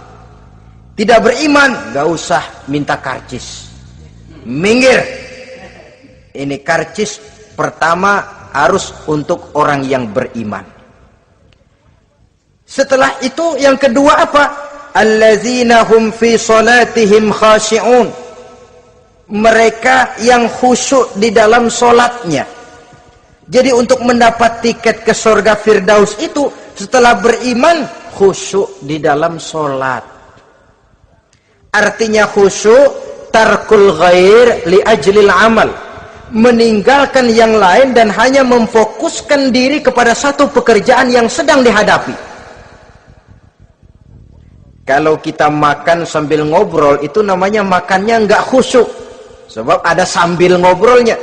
Tidak beriman, gak usah minta karcis. Minggir. Ini karcis pertama harus untuk orang yang beriman. Setelah itu yang kedua apa? Allazina hum fi salatihim khashi'un. Mereka yang khusyuk di dalam solatnya. Jadi untuk mendapat tiket ke surga Firdaus itu, setelah beriman, khusyuk di dalam solat. Artinya khusyuk tarkul ghair li ajlil amal, meninggalkan yang lain dan hanya memfokuskan diri kepada satu pekerjaan yang sedang dihadapi. Kalau kita makan sambil ngobrol, itu namanya makannya nggak khusyuk, sebab ada sambil ngobrolnya.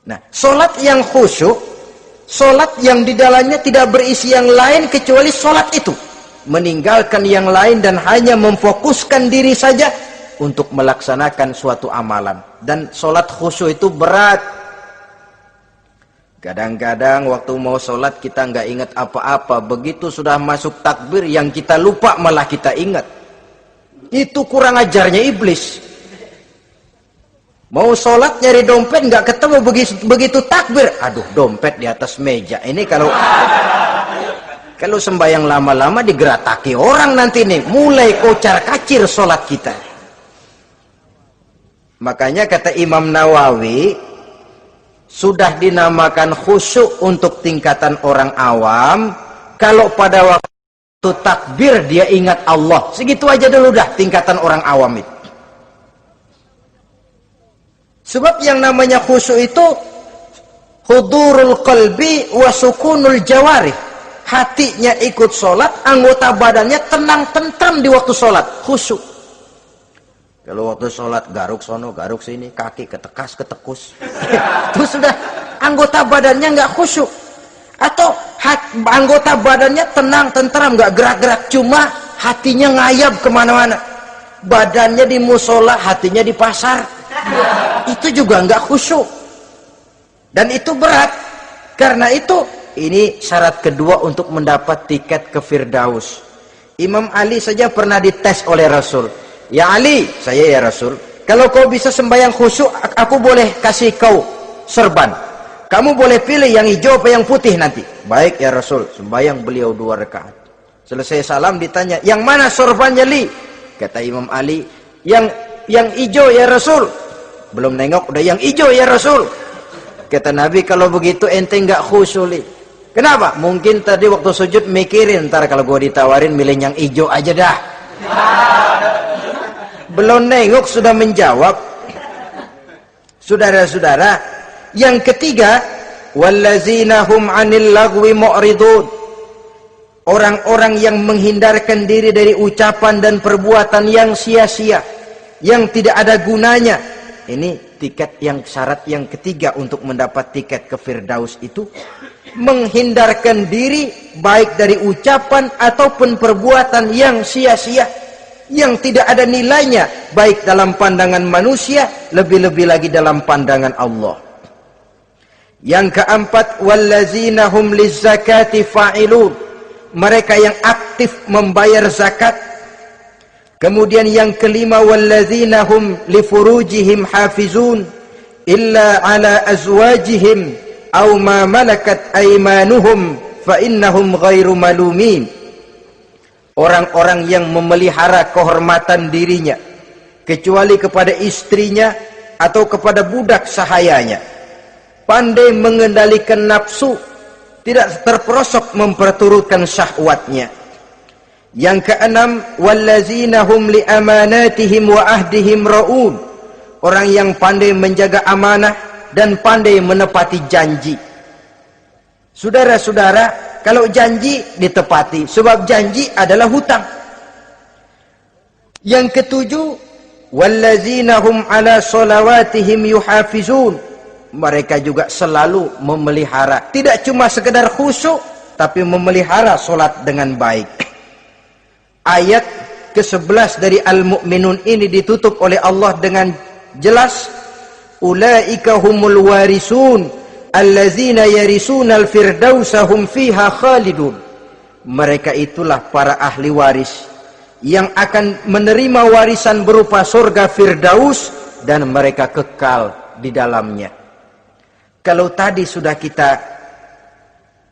Nah, sholat yang khusyuk, sholat yang di dalamnya tidak berisi yang lain kecuali sholat itu, meninggalkan yang lain dan hanya memfokuskan diri saja untuk melaksanakan suatu amalan. Dan sholat khusyuk itu berat. Kadang-kadang waktu mau sholat kita nggak ingat apa-apa, begitu sudah masuk takbir yang kita lupa malah kita ingat. Itu kurang ajarnya iblis. Mau sholat nyari dompet nggak ketemu, begitu takbir, aduh dompet di atas meja. Ini kalau sembahyang lama-lama digerataki orang nanti nih, mulai kocar-kacir sholat kita. Makanya kata Imam Nawawi, sudah dinamakan khusyuk untuk tingkatan orang awam kalau pada waktu takbir dia ingat Allah. Segitu aja dulu dah tingkatan orang awam itu. Sebab yang namanya khusyuk itu hudurul qalbi wa sukunul jawarih. Hatinya ikut sholat, anggota badannya tenang tentram di waktu sholat, khusyuk. Kalau waktu sholat garuk sono, garuk sini, kaki ketekas, ketekus. Itu sudah anggota badannya nggak khusyuk. Atau anggota badannya tenang tentram, nggak gerak-gerak, cuma hatinya ngayab kemana-mana. Badannya di musola, hatinya di pasar. Itu juga nggak khusyuk, dan itu berat. Karena itu ini syarat kedua untuk mendapat tiket ke Firdaus. Imam Ali saja pernah dites oleh Rasul. Ya Ali, saya ya Rasul, kalau kau bisa sembahyang khusyuk, aku boleh kasih kau serban. Kamu boleh pilih yang hijau apa yang putih nanti. Baik ya Rasul. Sembahyang beliau 2 rakaat. Selesai salam ditanya, yang mana sorbannya Li? Kata Imam Ali, yang hijau ya Rasul. Belum nengok udah yang hijau ya Rasul. Kata Nabi, kalau begitu ente nggak khusyuk Li. Kenapa? Mungkin tadi waktu sujud mikirin, ntar kalau gue ditawarin milih yang hijau aja dah. Belum nengok sudah menjawab. Saudara-saudara, yang ketiga, wallazina hum 'anil lagwi mu'ridun. Orang-orang yang menghindarkan diri dari ucapan dan perbuatan yang sia-sia, yang tidak ada gunanya. Ini tiket yang syarat yang ketiga untuk mendapat tiket ke Firdaus itu, menghindarkan diri baik dari ucapan ataupun perbuatan yang sia-sia, yang tidak ada nilainya baik dalam pandangan manusia, lebih-lebih lagi dalam pandangan Allah. Yang keempat, wallazina hum lizzakati fa'ilun. Mereka yang aktif membayar zakat. Kemudian yang kelima, wallazina hum li furujihim hafizun illa ala azwajihim aw ma malakat aymanuhum fa innahum ghairu malumin. Orang-orang yang memelihara kehormatan dirinya kecuali kepada istrinya atau kepada budak sahayanya, pandai mengendalikan nafsu, tidak terperosok memperturutkan syahwatnya. Yang keenam, wallazina hum li amanatihim wa ahdihim raun. Orang yang pandai menjaga amanah dan pandai menepati janji. Saudara-saudara, kalau janji ditepati, sebab janji adalah hutang. Yang ketujuh, wallazina hum ala salawatihim yuhafizun. Mereka juga selalu memelihara, tidak cuma sekedar khusyuk, tapi memelihara solat dengan baik. Ayat ke-11 dari Al-Mu'minun ini ditutup oleh Allah dengan jelas, ulaika humul warisun allazina yarisunal firdausa hum fiha khalidun. Mereka itulah para ahli waris yang akan menerima warisan berupa surga Firdaus dan mereka kekal di dalamnya. Kalau tadi sudah kita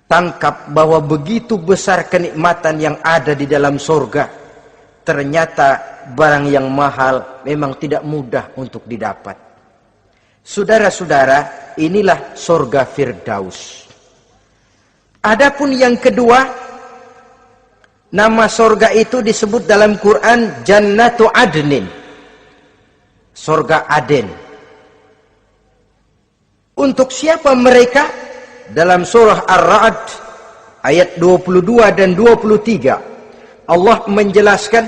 tangkap bahwa begitu besar kenikmatan yang ada di dalam surga, ternyata barang yang mahal memang tidak mudah untuk didapat. Saudara-saudara, inilah surga Firdaus. Adapun yang kedua, nama surga itu disebut dalam Quran Jannatu Adnin, surga Aden. Untuk siapa mereka? Dalam surah Ar-Ra'd ayat 22 dan 23 Allah menjelaskan,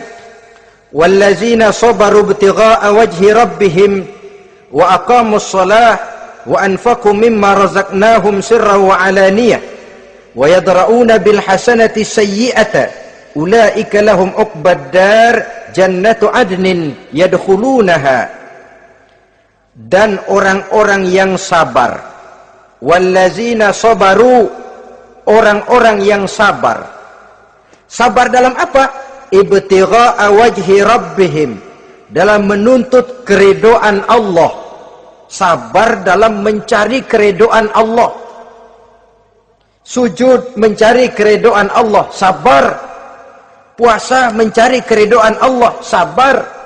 wallazina sabaru ibtigha'a wajhi rabbihim wa aqamus shalah wa anfaqu mimma razaqnahum sirran wa alaniyah wa yadra'una bil hasanati sayyi'ata ulaika lahum uqbad dar jannatu adnin yadkhulunaha. Dan orang-orang yang sabar, wallazina sabaru, orang-orang yang sabar. Sabar dalam apa? Ibtigha'a wajhi rabbihim, dalam menuntut keridhaan Allah. Sabar dalam mencari keridhaan Allah. Sujud mencari keridhaan Allah, sabar. Puasa mencari keridhaan Allah, sabar.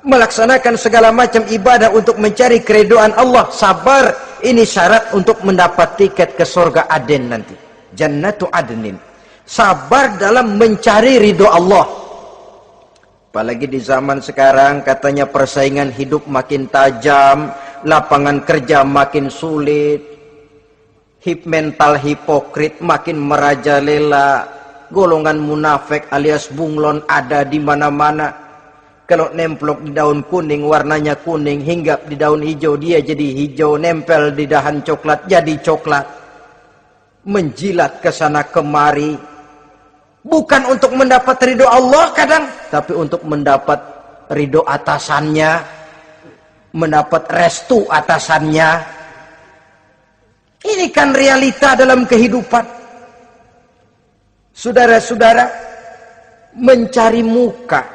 Melaksanakan segala macam ibadah untuk mencari keridhaan Allah, sabar. Ini syarat untuk mendapat tiket ke surga Aden nanti, Jannatu Adnin. Sabar dalam mencari ridho Allah. Apalagi di zaman sekarang katanya persaingan hidup makin tajam, lapangan kerja makin sulit, mental hipokrit makin merajalela, golongan munafik alias bunglon ada di mana-mana. Kalau nemplok di daun kuning warnanya kuning, hinggap di daun hijau dia jadi hijau, nempel di dahan coklat jadi coklat. Menjilat ke sana kemari, bukan untuk mendapat ridho Allah kadang, tapi untuk mendapat ridho atasannya, mendapat restu atasannya. Ini kan realita dalam kehidupan. Saudara-saudara, mencari muka.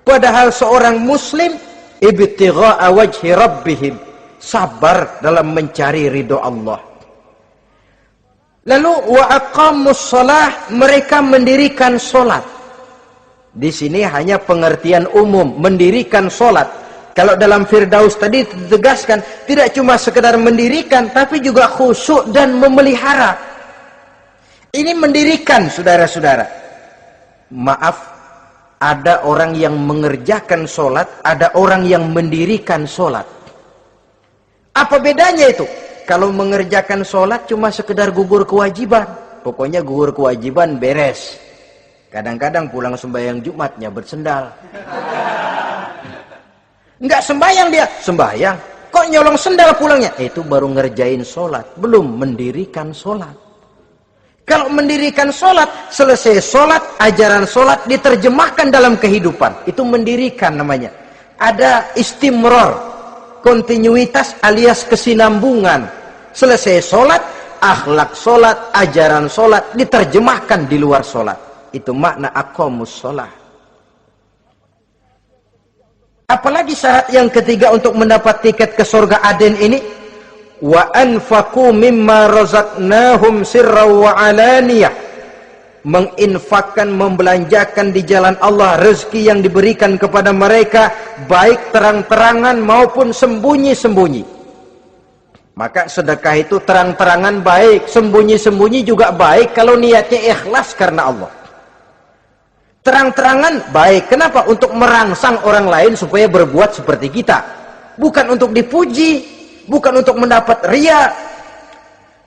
Padahal seorang muslim ibtigha'a wajhi rabbihim, sabar dalam mencari ridho Allah. Lalu wa aqamus shalah, mereka mendirikan salat. Di sini hanya pengertian umum, mendirikan salat. Kalau dalam Firdaus tadi ditegaskan tidak cuma sekedar mendirikan tapi juga khusyuk dan memelihara. Ini mendirikan, saudara-saudara. Maaf, ada orang yang mengerjakan sholat, ada orang yang mendirikan sholat. Apa bedanya itu? Kalau mengerjakan sholat cuma sekedar gugur kewajiban. Pokoknya gugur kewajiban beres. Kadang-kadang pulang sembahyang Jumatnya bersendal. Enggak sembahyang dia, sembahyang. Kok nyolong sendal pulangnya? Itu baru ngerjain sholat, belum mendirikan sholat. Kalau mendirikan sholat, selesai sholat, ajaran sholat diterjemahkan dalam kehidupan. Itu mendirikan namanya. Ada istimror, kontinuitas alias kesinambungan. Selesai sholat, akhlak sholat, ajaran sholat diterjemahkan di luar sholat. Itu makna aqamus sholah. Apalagi syarat yang ketiga untuk mendapat tiket ke surga Aden ini? Wa anfaqu mimma razaqnahum sirran wa alaniyah, menginfakkan, membelanjakan di jalan Allah rezeki yang diberikan kepada mereka, baik terang-terangan maupun sembunyi-sembunyi. Maka sedekah itu terang-terangan baik, sembunyi-sembunyi juga baik kalau niatnya ikhlas karena Allah. Terang-terangan baik, kenapa? Untuk merangsang orang lain supaya berbuat seperti kita, bukan untuk dipuji, bukan untuk mendapat ria.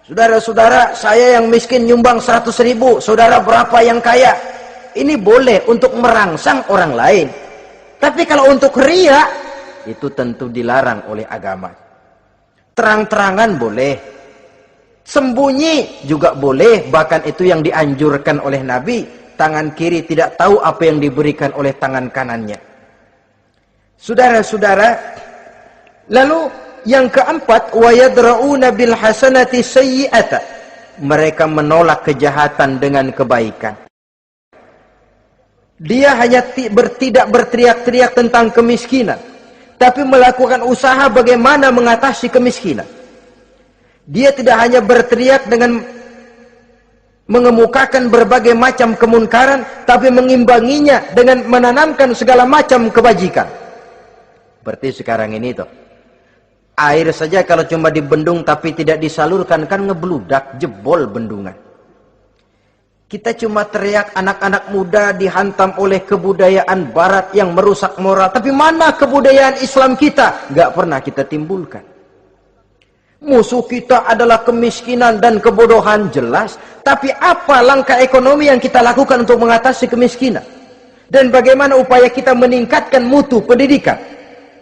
Saudara-saudara, saya yang miskin nyumbang 100.000, saudara berapa yang kaya? Ini boleh untuk merangsang orang lain. Tapi kalau untuk ria, itu tentu dilarang oleh agama. Terang-terangan boleh, sembunyi juga boleh, bahkan itu yang dianjurkan oleh Nabi. Tangan kiri tidak tahu apa yang diberikan oleh tangan kanannya. Saudara-saudara, lalu yang keempat, wa yadra'una bil hasanati sayyi'ata, mereka menolak kejahatan dengan kebaikan. Dia hanya tidak berteriak-teriak tentang kemiskinan, tapi melakukan usaha bagaimana mengatasi kemiskinan. Dia tidak hanya berteriak dengan mengemukakan berbagai macam kemunkaran, tapi mengimbanginya dengan menanamkan segala macam kebajikan. Berarti sekarang ini tuh, air saja kalau cuma dibendung tapi tidak disalurkan kan ngebludak, jebol bendungan. Kita cuma teriak anak-anak muda dihantam oleh kebudayaan barat yang merusak moral, tapi mana kebudayaan Islam kita? Gak pernah kita timbulkan. Musuh kita adalah kemiskinan dan kebodohan, jelas. Tapi apa langkah ekonomi yang kita lakukan untuk mengatasi kemiskinan? Dan bagaimana upaya kita meningkatkan mutu pendidikan?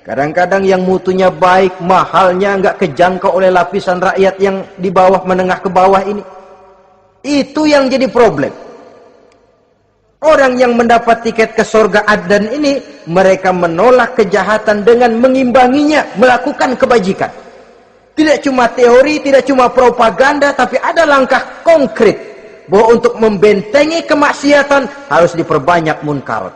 Kadang-kadang yang mutunya baik, mahalnya nggak kejangkau oleh lapisan rakyat yang di bawah, menengah ke bawah ini. Itu yang jadi problem. Orang yang mendapat tiket ke surga Adnan ini, mereka menolak kejahatan dengan mengimbanginya, melakukan kebajikan. Tidak cuma teori, tidak cuma propaganda, tapi ada langkah konkret bahwa untuk membentengi kemaksiatan harus diperbanyak munkarat.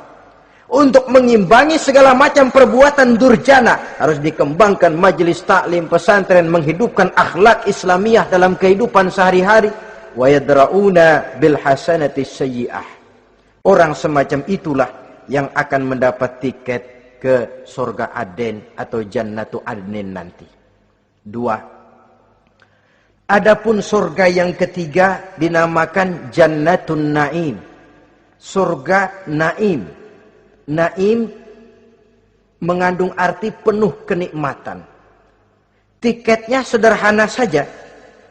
Untuk mengimbangi segala macam perbuatan durjana harus dikembangkan majelis taklim pesantren, menghidupkan akhlak Islamiyah dalam kehidupan sehari-hari. Wa yadra'una bil hasanati sayyi'ah. Orang semacam itulah yang akan mendapat tiket ke surga Aden atau Jannatu Adnin nanti. 2. Adapun surga yang ketiga dinamakan Jannatun Naim. Surga Naim. Naim mengandung arti penuh kenikmatan. Tiketnya sederhana saja.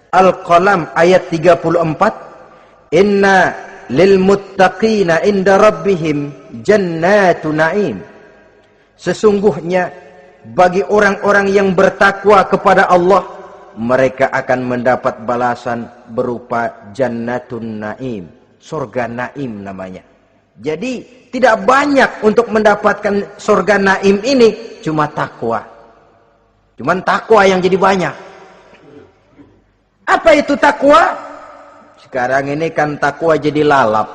Al-Qalam ayat 34. Inna lil muttaqina inda rabbihim jannatu naim. Sesungguhnya bagi orang-orang yang bertakwa kepada Allah, mereka akan mendapat balasan berupa Jannatun Naim. Surga Naim namanya. Jadi tidak banyak untuk mendapatkan surga Naim ini, cuma takwa. Cuman takwa yang jadi banyak. Apa itu takwa? Sekarang ini kan takwa jadi lalap.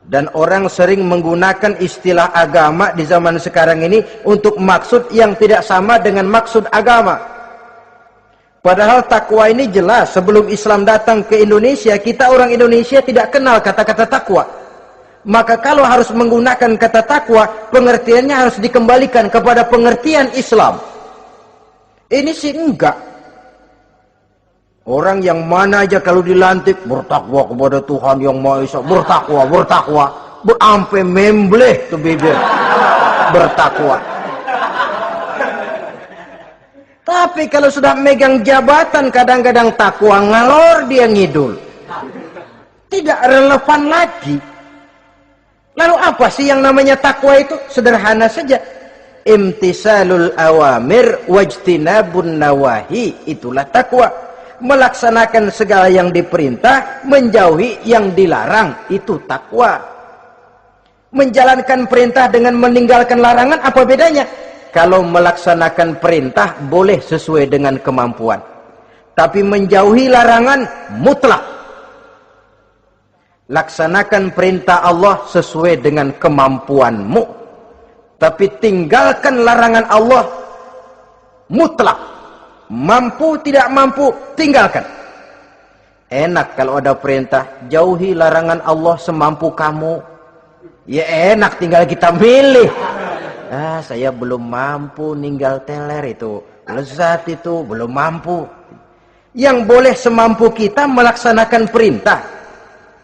Dan orang sering menggunakan istilah agama di zaman sekarang ini untuk maksud yang tidak sama dengan maksud agama. Padahal takwa ini jelas, sebelum Islam datang ke Indonesia, kita orang Indonesia tidak kenal kata-kata takwa. Maka kalau harus menggunakan kata takwa, pengertiannya harus dikembalikan kepada pengertian Islam. Ini sih enggak. Orang yang mana aja kalau dilantik bertakwa kepada Tuhan yang Maha Esa, bertakwa, sampai membleh tuh bibir, bertakwa. Tapi kalau sudah megang jabatan, kadang-kadang takwa ngalor dia ngidul, tidak relevan lagi. Lalu apa sih yang namanya takwa itu? Sederhana saja. Imtisalul awamir wajtinabun nawahi. Itulah takwa. Melaksanakan segala yang diperintah, menjauhi yang dilarang. Itu takwa. Menjalankan perintah dengan meninggalkan larangan, apa bedanya? Kalau melaksanakan perintah boleh sesuai dengan kemampuan. Tapi menjauhi larangan mutlak. Laksanakan perintah Allah sesuai dengan kemampuanmu. Tapi tinggalkan larangan Allah mutlak. Mampu tidak mampu, tinggalkan. Enak kalau ada perintah, jauhi larangan Allah semampu kamu. Ya enak, tinggal kita milih. Saya belum mampu ninggal teler itu. Lezat itu, belum mampu. Yang boleh semampu kita melaksanakan perintah.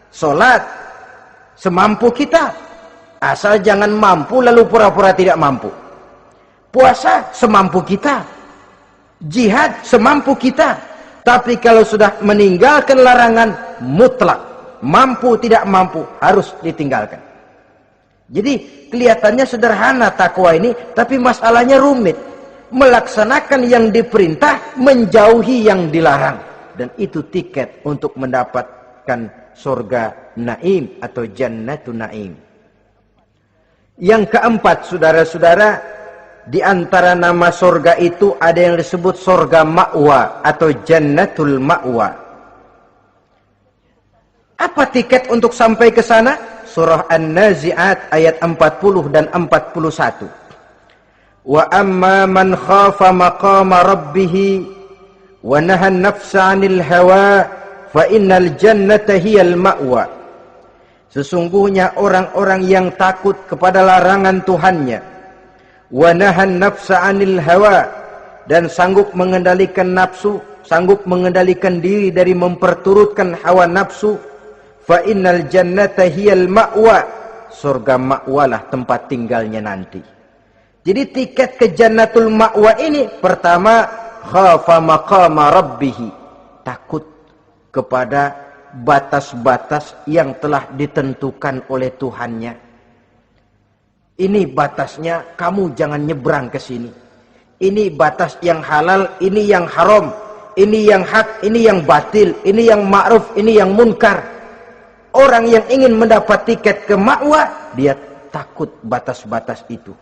Sholat semampu kita, asal jangan mampu lalu pura-pura tidak mampu. Puasa semampu kita, jihad semampu kita. Tapi kalau sudah meninggalkan larangan mutlak, mampu tidak mampu harus ditinggalkan. Jadi kelihatannya sederhana takwa ini, tapi masalahnya rumit. Melaksanakan yang diperintah, menjauhi yang dilarang, dan itu tiket untuk mendapatkan surga Naim atau Jannatun Naim. Yang keempat, saudara-saudara, di antara nama surga itu ada yang disebut surga Ma'wa atau Jannatul Ma'wa. Apa tiket untuk sampai ke sana? Surah An-Nazi'at ayat 40 dan 41. Wa amma man khafa maqama rabbih wa nahan nafsa 'anil hawa fa innal jannata hiyal ma'wa. Sesungguhnya orang-orang yang takut kepada larangan Tuhannya, wa nahan nafsa 'anil hawa, dan sanggup mengendalikan nafsu, sanggup mengendalikan diri dari memperturutkan hawa nafsu, fa innal jannata hiyal ma'wa, surga ma'walah tempat tinggalnya nanti. Jadi tiket ke Jannatul Ma'wa ini, pertama khafa maqama rabbih, takut kepada batas-batas yang telah ditentukan oleh Tuhannya. Ini batasnya, kamu jangan nyebrang ke sini. Ini batas yang halal, ini yang haram, ini yang hak, ini yang batil, ini yang ma'ruf, ini yang munkar. Orang yang ingin mendapat tiket ke ma'wa, dia takut batas-batas itu.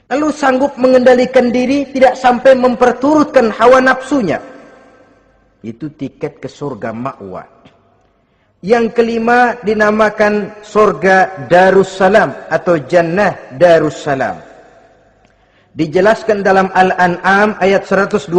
Lalu sanggup mengendalikan diri, tidak sampai memperturutkan hawa nafsunya. Itu tiket ke surga ma'wa. Yang kelima dinamakan surga Darussalam atau Jannah Darussalam. Dijelaskan dalam Al-An'am ayat 126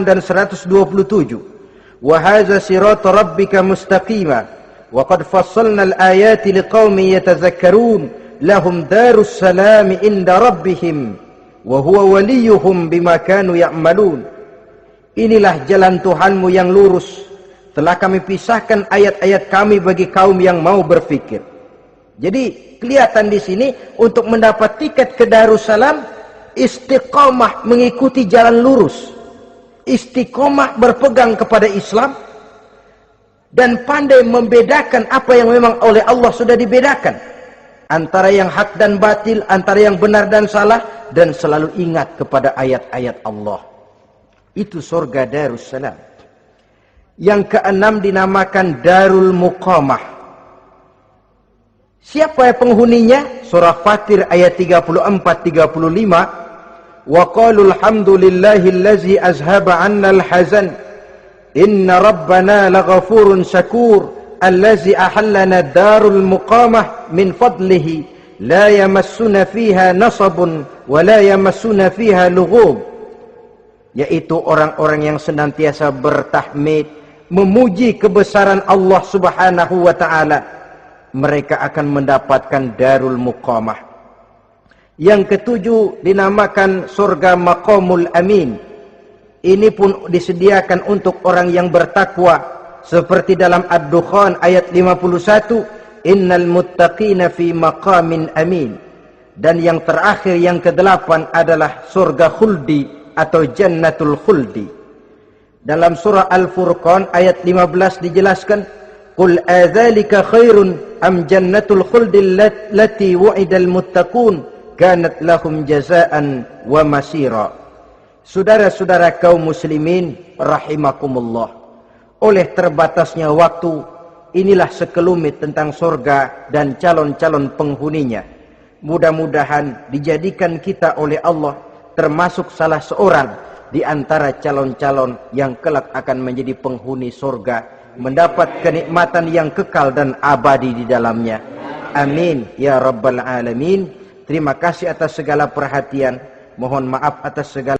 dan 127. Wa hadza siratu rabbika mustaqima wa qad fassalna al-ayati liqaumin yatazakkarun lahum darussalam inda rabbihim wa huwa waliyuhum bima kanu ya'malun. Inilah jalan Tuhanmu yang lurus. Telah kami pisahkan ayat-ayat kami bagi kaum yang mau berfikir. Jadi kelihatan di sini untuk mendapat tiket ke Darussalam, istiqomah mengikuti jalan lurus, istiqomah berpegang kepada Islam, dan pandai membedakan apa yang memang oleh Allah sudah dibedakan, antara yang hak dan batil, antara yang benar dan salah, dan selalu ingat kepada ayat-ayat Allah. Itu surga Darussalam. Yang keenam dinamakan Darul Muqamah. Siapa penghuninya? Surah Fatir ayat 34-35. Wa qalu alhamdulillahillazi azhaba 'anna al-hazan inna rabbana laghafurun syakur allazi ahallana darul muqamah min fadlihi la yamassuna fiha nasabun wa la yamassuna fiha lughub. Yaitu orang-orang yang senantiasa bertahmid, memuji kebesaran Allah Subhanahu wa taala, mereka akan mendapatkan darul muqamah. Yang ketujuh dinamakan surga Maqamul Amin. Ini pun disediakan untuk orang yang bertakwa, seperti dalam Ad-Dukhan ayat 51, innal muttaqina fi maqamin amin. Dan yang terakhir, yang ke-8 adalah surga khuldi atau jannatul khuldi. Dalam surah Al-Furqan ayat 15 dijelaskan, qul adzalika khairun am jannatul khuldi allati wu'idal muttaqun kanat lahum jazaan wa masira. Saudara-saudara kaum muslimin rahimakumullah, oleh terbatasnya waktu, inilah sekelumit tentang surga dan calon-calon penghuninya. Mudah-mudahan dijadikan kita oleh Allah termasuk salah seorang di antara calon-calon yang kelak akan menjadi penghuni surga, mendapat kenikmatan yang kekal dan abadi di dalamnya. Amin ya rabbal alamin. Terima kasih atas segala perhatian. Mohon maaf atas segala